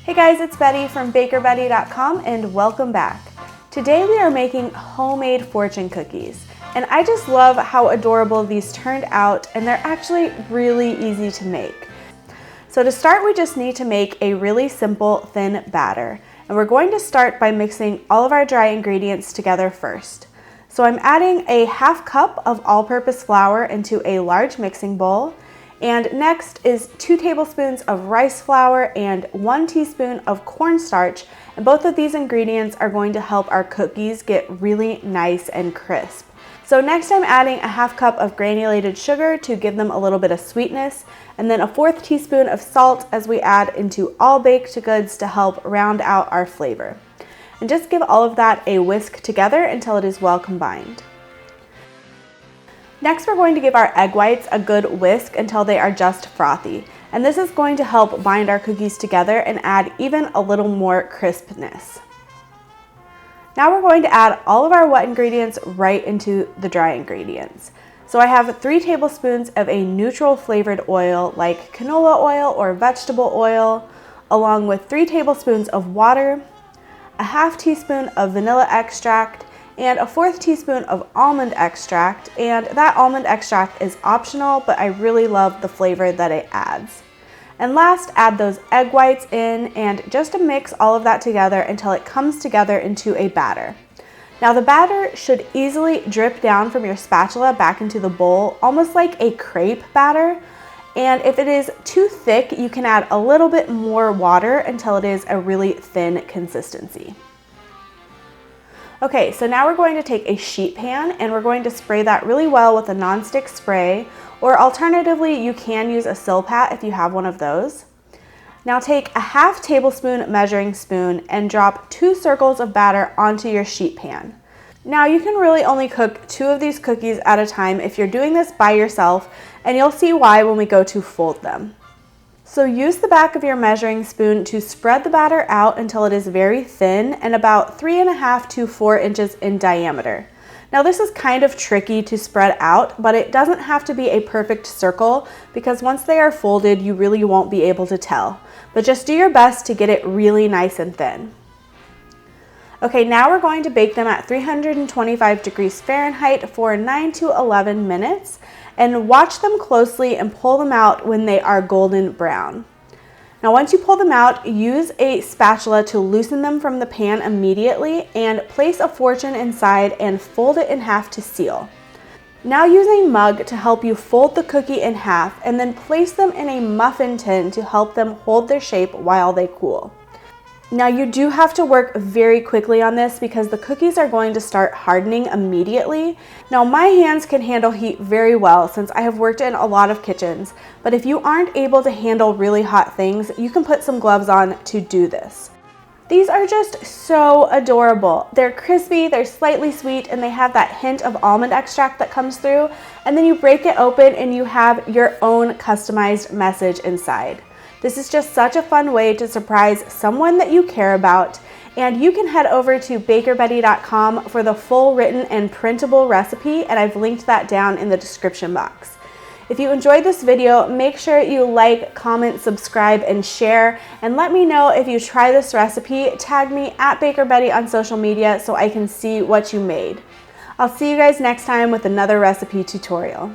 Hey guys, it's Betty from bakerbettie.com and welcome back. Today we are making homemade fortune cookies, and I just love how adorable these turned out, and they're actually really easy to make. So to start, we just need to make a really simple thin batter, and we're going to start by mixing all of our dry ingredients together first. So I'm adding a ½ cup of all-purpose flour into a large mixing bowl. And next is 2 tablespoons of rice flour and 1 teaspoon of cornstarch. And both of these ingredients are going to help our cookies get really nice and crisp. So next I'm adding a ½ cup of granulated sugar to give them a little bit of sweetness, and then a 1/4 teaspoon of salt as we add into all baked goods to help round out our flavor. And just give all of that a whisk together until it is well combined. Next, we're going to give our egg whites a good whisk until they are just frothy. And this is going to help bind our cookies together and add even a little more crispness. Now we're going to add all of our wet ingredients right into the dry ingredients. So I have 3 tablespoons of a neutral flavored oil like canola oil or vegetable oil, along with 3 tablespoons of water, a ½ teaspoon of vanilla extract, and a 1/4 teaspoon of almond extract, and that almond extract is optional, but I really love the flavor that it adds. And last, add those egg whites in and just to mix all of that together until it comes together into a batter. Now the batter should easily drip down from your spatula back into the bowl, almost like a crepe batter. And if it is too thick, you can add a little bit more water until it is a really thin consistency. Okay, so now we're going to take a sheet pan and we're going to spray that really well with a nonstick spray, or alternatively, you can use a Silpat if you have one of those. Now take a ½ tablespoon measuring spoon and drop 2 circles of batter onto your sheet pan. Now you can really only cook 2 of these cookies at a time if you're doing this by yourself, and you'll see why when we go to fold them. So use the back of your measuring spoon to spread the batter out until it is very thin and about 3½ to 4 inches in diameter. Now this is kind of tricky to spread out, but it doesn't have to be a perfect circle because once they are folded, you really won't be able to tell. But just do your best to get it really nice and thin. Okay, now we're going to bake them at 325 degrees Fahrenheit for 9 to 11 minutes. And watch them closely and pull them out when they are golden brown. Now once you pull them out, use a spatula to loosen them from the pan immediately and place a fortune inside and fold it in half to seal. Now use a mug to help you fold the cookie in half and then place them in a muffin tin to help them hold their shape while they cool. Now you do have to work very quickly on this because the cookies are going to start hardening immediately. Now my hands can handle heat very well since I have worked in a lot of kitchens, but if you aren't able to handle really hot things, you can put some gloves on to do this. These are just so adorable. They're crispy, they're slightly sweet, and they have that hint of almond extract that comes through, and then you break it open and you have your own customized message inside. This is just such a fun way to surprise someone that you care about, and you can head over to bakerbettie.com for the full written and printable recipe, and I've linked that down in the description box. If you enjoyed this video, make sure you like, comment, subscribe, and share, and let me know if you try this recipe. Tag me at bakerbettie on social media so I can see what you made. I'll see you guys next time with another recipe tutorial.